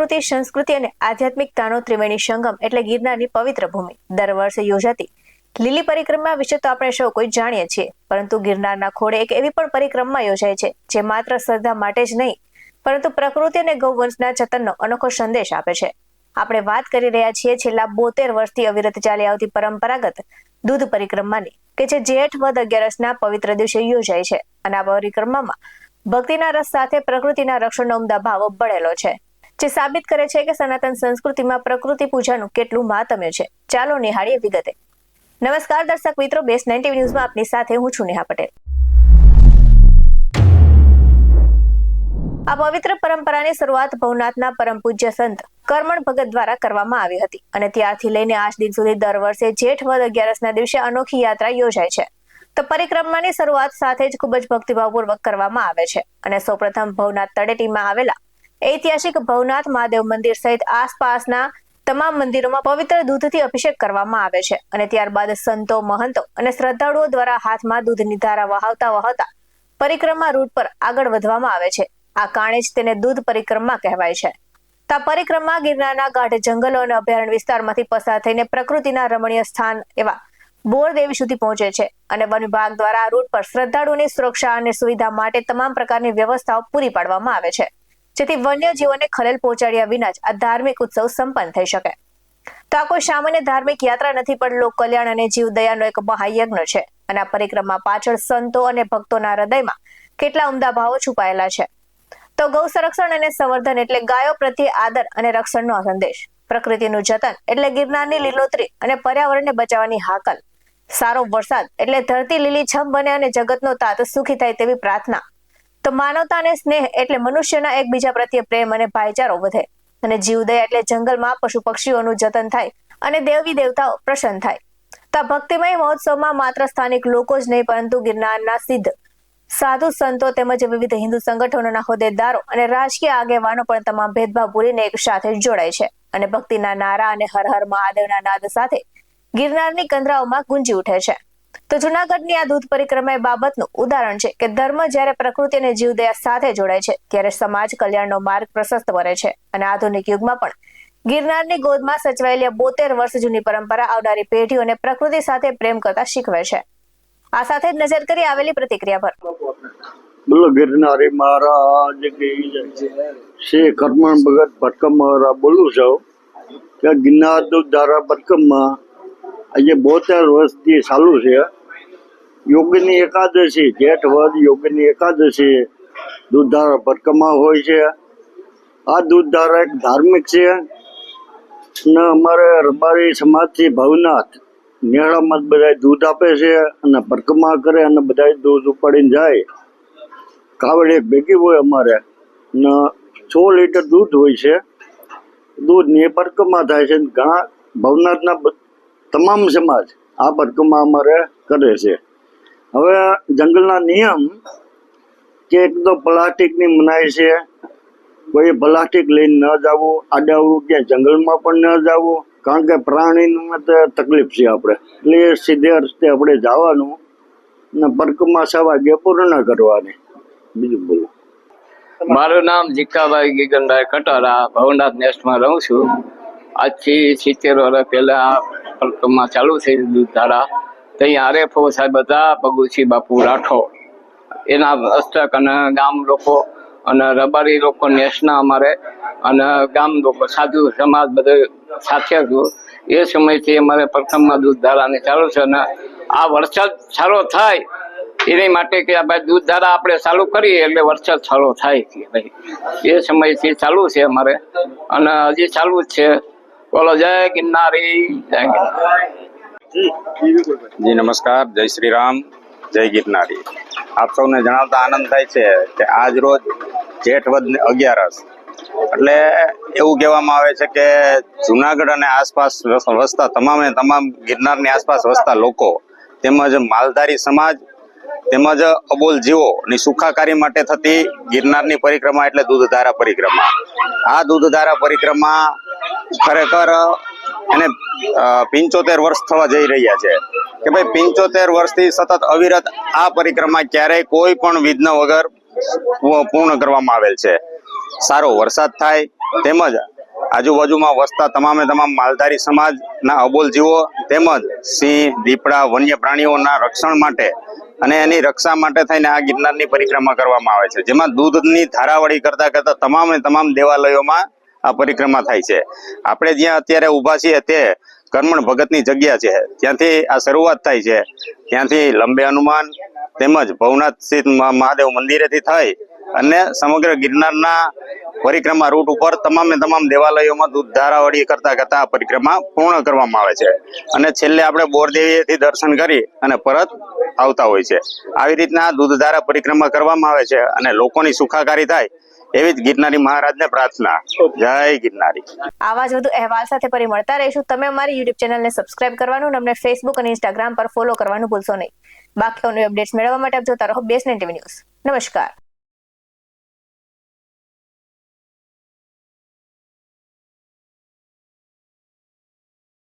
પ્રકૃતિ, સંસ્કૃતિ અને આધ્યાત્મિકતાનો ત્રિવેણી સંગમ એટલે ગિરનારની પવિત્ર ભૂમિ. દર વર્ષે યોજાતી લીલી પરિક્રમા વિશે તો આપણે સૌ કોઈ જાણીએ છીએ, પરંતુ ગિરનારના ખોળે એક એવી પણ પરિક્રમા યોજાય છે જે માત્ર શ્રદ્ધા માટે જ નહીં, પરંતુ પ્રકૃતિ અને ગૌવંશના જતનનો અનોખો સંદેશ આપે છે. આપણે વાત કરી રહ્યા છીએ છેલ્લા 72 વર્ષથી અવિરત ચાલી આવતી પરંપરાગત દૂધ પરિક્રમાની, કે જે જેઠ વદ 11ના પવિત્ર દિવસે યોજાય છે. અને આ પરિક્રમામાં ભક્તિના રસ સાથે પ્રકૃતિના રક્ષણનો ઉમદા ભાવ બળેલો છે, જે સાબિત કરે છે કે સનાતન સંસ્કૃતિમાં પ્રકૃતિ પૂજાનું કેટલું મહાત્મ્ય છે. ચાલો નિહાળીએ વિગતે. નમસ્કાર દર્શક મિત્રો, બેસ 90 ન્યૂઝમાં આપની સાથે હું છું નેહા પટેલ. આ પવિત્ર પરંપરાની શરૂઆત ભવનાથના પરમ પૂજ્ય સંત કરમણ ભગત દ્વારા કરવામાં આવી હતી અને ત્યારથી લઈને આજ દિન સુધી દર વર્ષે જેઠ વદ 11ના દિવસે અનોખી યાત્રા યોજાય છે. તો પરિક્રમાની શરૂઆત સાથે જ ખૂબ જ ભક્તિભાવપૂર્વક કરવામાં આવે છે અને સૌપ્રથમ ભવનાથ તળેટીમાં આવેલા ઐતિહાસિક ભવનાથ મહાદેવ મંદિર સહિત આસપાસના તમામ મંદિરોમાં પવિત્ર દૂધથી અભિષેક કરવામાં આવે છે અને ત્યારબાદ સંતો, મહંતો અને શ્રદ્ધાળુઓ દ્વારા હાથમાં દૂધની ધારા વહાવતા પરિક્રમા રૂટ પર આગળ વધવામાં આવે છે. આ કારણે જ તેને દૂધ પરિક્રમા કહેવાય છે. આ પરિક્રમા ગિરનારના ગાઢ જંગલો અને અભયારણ્ય વિસ્તારમાંથી પસાર થઈને પ્રકૃતિના રમણીય સ્થાન એવા બોરદેવી સુધી પહોંચે છે અને વન વિભાગ દ્વારા આ રૂટ પર શ્રદ્ધાળુઓની સુરક્ષા અને સુવિધા માટે તમામ પ્રકારની વ્યવસ્થાઓ પૂરી પાડવામાં આવે છે, જેથી વન્યજીવોને ખલેલ પહોંચાડ્યા વિના જ આ ધાર્મિક ઉત્સવ સંપન્ન થઈ શકે. તો આ કોઈ સામાન્ય ધાર્મિક યાત્રા નથી, પણ લોક કલ્યાણ અને જીવદયાનો એક મહાયજ્ઞ છે. અને આ પરિક્રમા પાછળ સંતો અને ભક્તોના હૃદયમાં કેટલા ઉમદા ભાવો છુપાયેલા છે. તો ગૌ સંરક્ષણ અને સંવર્ધન એટલે ગાયો પ્રત્યે આદર અને રક્ષણનો સંદેશ, પ્રકૃતિનું જતન એટલે ગિરનારની લીલોતરી અને પર્યાવરણને બચાવવાની હાકલ, સારો વરસાદ એટલે ધરતી લીલીછમ બને અને જગતનો તાત સુખી થાય તેવી પ્રાર્થના, તો માનવતા અને સ્નેહ એટલે મનુષ્યના એકબીજા પ્રત્યે પ્રેમ અને ભાઈચારો વધે, અને જીવદયા એટલે જંગલમાં પશુ પક્ષીઓનું જતન થાય અને દેવી દેવતાઓ પ્રસન્ન થાય. તો આ ભક્તિમય મહોત્સવમાં માત્ર સ્થાનિક લોકો જ નહીં, પરંતુ ગિરનારના સિદ્ધ સાધુ સંતો તેમજ વિવિધ હિન્દુ સંગઠનોના હોદ્દેદારો અને રાજકીય આગેવાનો પણ તમામ ભેદભાવ ભૂલીને એક સાથે જોડાય છે અને ભક્તિના નારા અને હર હર મહાદેવના નાદ સાથે ગિરનારની કંદરાઓમાં ગુંજી ઉઠે છે. તો જૂનાગઢની આ દૂધ પરિક્રમા એ બાબતનું ઉદાહરણ છે કે ધર્મ જ્યારે પ્રકૃતિ અને જીવદયા સાથે જોડાય છે ત્યારે સમાજ કલ્યાણનો માર્ગ પ્રશસ્ત બને છે. અને આધુનિક યુગમાં પણ ગિરનારની ગોદમાં સચવાયેલી 72 વર્ષ જૂની પરંપરા આવનારી પેઢીઓને પ્રકૃતિ સાથે પ્રેમ કરતા શીખવે છે. આ સાથે જ નજર કરી આવેલી પ્રતિક્રિયા પર. બોલો ગિરનારી મહારાજ કી જય. શ્રી કરમણ ભગત ભટકમરા બોલું છું કે ગિરનાર દૂધ ધારા પરિક્રમા આજે 72 વર્ષથી ચાલુ છે. યોગની એકાદશી, જેઠ વદ યોગની એકાદશી દૂધ ધારા પરિક્રમા હોય છે. આ દૂધ ધારા એક ધાર્મિક છે અને અમારે રબારી સમાજથી ભવનાથ નેહળામાં બધા દૂધ આપે છે અને પરિક્રમા કરે અને બધા દૂધ ઉપાડીને જાય. કાવડ એક ભેગી હોય અમારે ને 100 લીટર દૂધ હોય છે. દૂધની પરિક્રમા થાય છે. ઘણા ભવનાથના તમામ સમાજ આ પરિક્રમા અમારે કરે છે. હવે જંગલના નિયમ કે એક તો પ્લાસ્ટિકની મનાઈ છે, કોઈ પ્લાસ્ટિક લઈને ન જવું, આડાવડું ક્યાંય જંગલમાં પણ ન જવું, કારણ કે પ્રાણીને તકલીફ છે આપણે, એટલે સીધે રસ્તે આપણે જવાનું ને પરિક્રમા સવાગે પૂર્ણ કરવાની. બીજું બોલો. મારું નામ જીકાભાઈ ગીગનભાઈ કટારા, ભવનાથ નેસ્ટમાં રહું છું. આજથી 70 વર્ષ પહેલા પરિક્રમા ચાલુ થઈ દૂધ ધારા. ત્યાં આરેફો સાહેબ હતા, ભગુસી બાપુ રાઠોડ, એના અષ્ટક અને ગામ લોકો અને રબારી લોકો નેસના અમારે અને ગામ લોકો સાધુ સમાજ બધે સાથે હતું. એ સમયથી અમારે પરિક્રમા દૂધ ધારાની ચાલુ છે. અને આ વરસાદ સારો થાય એની માટે કે ભાઈ દૂધ ધારા આપણે ચાલુ કરીએ એટલે વરસાદ સારો થાય કે ભાઈ, એ સમયથી ચાલુ છે અમારે અને હજી ચાલુ જ છે. બોલો જય ગિરનારી, જય ગિરનારી. જી નમસ્કાર, જય શ્રી રામ, જય ગિરનારી. આપ સૌને જણાવતા આનંદ થાય છે કે આજ રોજ જેઠ વદ 11 એટલે એવું કહેવામાં આવે છે કે જુનાગઢ અને આસપાસ વસતા તમામ ગિરનારની આસપાસ વસતા લોકો તેમજ માલધારી સમાજ તેમજ અબોલ જીવોની સુખાકારી માટે થતી ગિરનારની પરિક્રમા એટલે દૂધધારા પરિક્રમા. આ દૂધધારા પરિક્રમા ખરેખર એને 75 વર્ષ થવા જઈ રહ્યા છે કે ભાઈ 75 વર્ષથી સતત અવિરત આ પરિક્રમા ક્યારેય કોઈ પણ વિઘ્ન વગર પૂર્ણ કરવામાં આવેલ છે. સારો વરસાદ થાય તેમજ આજુબાજુમાં વસતા તમામે તમામ માલધારી સમાજના અબોલ જીવો તેમજ સિંહ, દીપડા, વન્ય પ્રાણીઓના રક્ષણ માટે અને એની રક્ષા માટે થઈને આ ગિરનારની પરિક્રમા કરવામાં આવે છે, જેમાં દૂધની ધારાવળી કરતા કરતા તમામે તમામ દેવાલયોમાં આ પરિક્રમા થાય છે. આપણે જ્યાં અત્યારે ઊભા છીએ તે કર્મણ ભગતની જગ્યા છે, ત્યાંથી આ શરૂઆત થાય છે. ત્યાંથી લંબે હનુમાન તેમજ ભવનાથ સ્થિત મહાદેવ મંદિરેથી થઈ અને સમગ્ર ગિરનારના પરિક્રમા રૂટ ઉપર તમામે તમામ દેવાલયોમાં દૂધ ધારાવળી કરતા કરતા આ પરિક્રમા પૂર્ણ કરવામાં આવે છે અને છેલ્લે આપણે બોરદેવીથી દર્શન કરી અને પરત આવતા હોય છે. આવી રીતના દૂધધારા પરિક્રમા કરવામાં આવે છે અને લોકોની સુખાકારી થાય એવી જ ગિરનારી મહારાજને પ્રાર્થના. જય ગિરનારી. આવા જ વધુ અહેવાલ સાથે ફરી મળતા રહીશું. તમે અમારી યુટ્યુબ ચેનલને સબસ્ક્રાઇબ કરવાનું અને અમને ફેસબુક અને ઇન્સ્ટાગ્રામ પર ફોલો કરવાનું ભૂલશો નહીં. બાકીઓની અપડેટ્સ મેળવવા માટે આપ જોતા રહો BS9 TV ન્યૂઝ. નમસ્કાર.